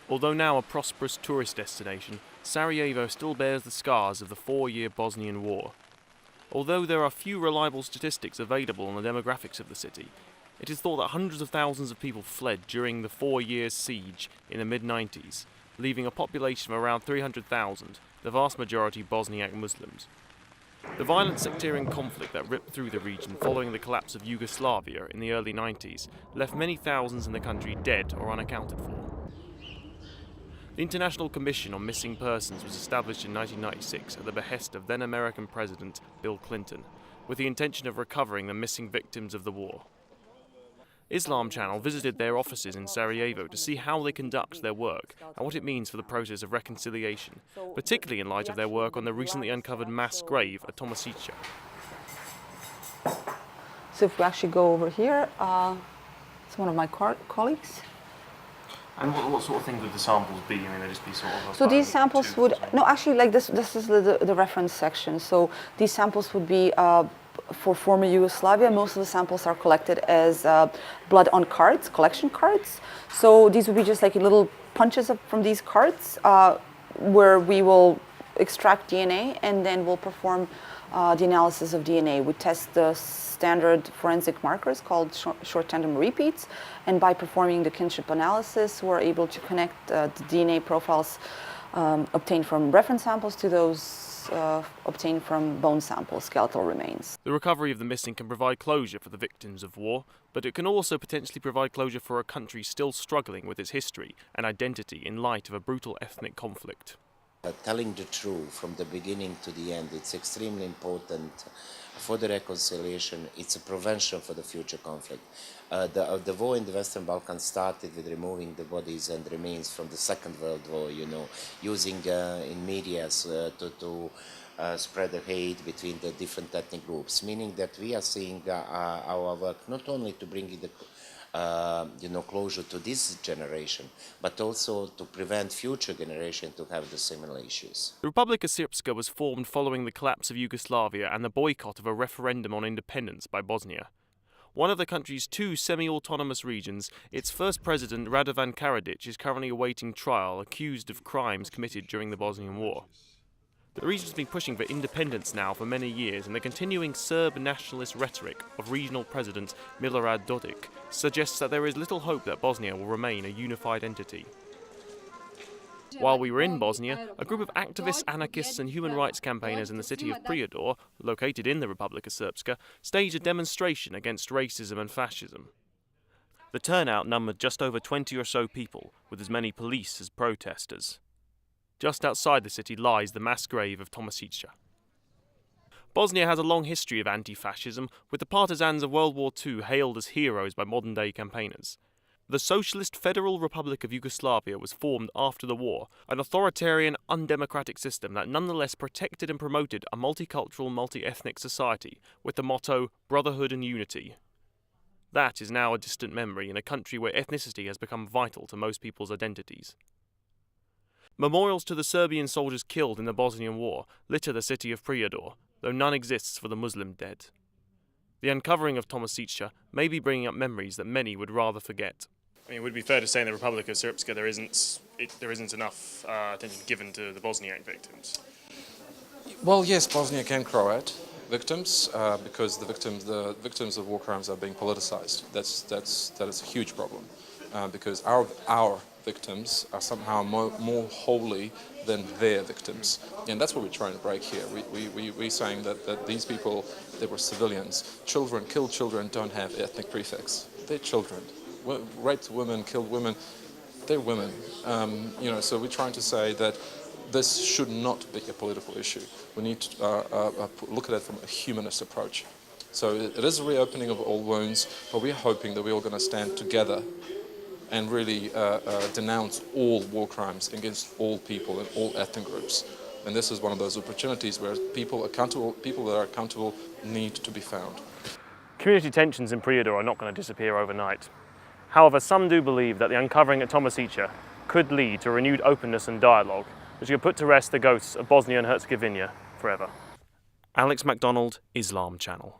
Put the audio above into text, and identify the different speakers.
Speaker 1: Although now a prosperous tourist destination, Sarajevo still bears the scars of the 4-year Bosnian War. Although there are few reliable statistics available on the demographics of the city, it is thought that hundreds of thousands of people fled during the 4-year siege in the mid-90s, leaving a population of around 300,000, the vast majority Bosniak Muslims. The violent sectarian conflict that ripped through the region following the collapse of Yugoslavia in the early 90s left many thousands in the country dead or unaccounted for. The International Commission on Missing Persons was established in 1996 at the behest of then-American President Bill Clinton, with the intention of recovering the missing victims of the war. Islam Channel visited their offices in Sarajevo to see how they conduct their work and what it means for the process of reconciliation, particularly in light of their work on the recently uncovered mass grave at Tomasica.
Speaker 2: So if we actually go over here, it's one of my colleagues.
Speaker 1: And what sort of things would the samples be? I mean, they'd just be sort of...
Speaker 2: So these samples would... No, actually, like this is the reference section. So these samples would be for former Yugoslavia. Most of the samples are collected as blood on cards, collection cards. So these would be just like little punches from these cards where we will extract DNA and then we'll perform the analysis of DNA. We test the standard forensic markers called short tandem repeats, and by performing the kinship analysis, we're able to connect the DNA profiles obtained from reference samples to those obtained from bone samples, skeletal remains.
Speaker 1: The recovery of the missing can provide closure for the victims of war, but it can also potentially provide closure for a country still struggling with its history and identity in light of a brutal ethnic conflict.
Speaker 3: Telling the truth from the beginning to the end, it's extremely important for the reconciliation. It's a prevention for the future conflict. The war in the Western Balkans started with removing the bodies and remains from the Second World War, you know, using in media to spread the hate between the different ethnic groups, meaning that we are seeing our work not only to bring in the closure to this generation, but also to prevent future generations to have the similar issues.
Speaker 1: The Republika Srpska was formed following the collapse of Yugoslavia and the boycott of a referendum on independence by Bosnia. One of the country's 2 semi-autonomous regions, its first president, Radovan Karadzic, is currently awaiting trial, accused of crimes committed during the Bosnian War. The region has been pushing for independence now for many years, and the continuing Serb nationalist rhetoric of regional president Milorad Dodik suggests that there is little hope that Bosnia will remain a unified entity. While we were in Bosnia, a group of activists, anarchists and human rights campaigners in the city of Prijedor, located in the Republika Srpska, staged a demonstration against racism and fascism. The turnout numbered just over 20 or so people, with as many police as protesters. Just outside the city lies the mass grave of Tomasica. Bosnia has a long history of anti-fascism, with the partisans of World War II hailed as heroes by modern-day campaigners. The Socialist Federal Republic of Yugoslavia was formed after the war, an authoritarian, undemocratic system that nonetheless protected and promoted a multicultural, multi-ethnic society with the motto brotherhood and unity. That is now a distant memory in a country where ethnicity has become vital to most people's identities. Memorials to the Serbian soldiers killed in the Bosnian War litter the city of Prijedor, though none exists for the Muslim dead. The uncovering of Tomasica may be bringing up memories that many would rather forget. I mean, it would be fair to say in the Republika Srpska there isn't enough attention given to the Bosniak victims.
Speaker 4: Well, yes, Bosnia can Croat victims because the victims of war crimes are being politicized. That is a huge problem because our victims are somehow more holy than their victims, and that's what we're trying to break here. We're saying that these people, they were civilians. Children, killed children, don't have ethnic prefix. They're children. Raped women, killed women, they're women. So we're trying to say that this should not be a political issue. We need to look at it from a humanist approach. So it is a reopening of old wounds, but we're hoping that we're all going to stand together and really denounce all war crimes against all people and all ethnic groups. And this is one of those opportunities where people that are accountable need to be found.
Speaker 1: Community tensions in Prijedor are not going to disappear overnight. However, some do believe that the uncovering at Tomasica could lead to renewed openness and dialogue, which could put to rest the ghosts of Bosnia and Herzegovina forever. Alex MacDonald, Islam Channel.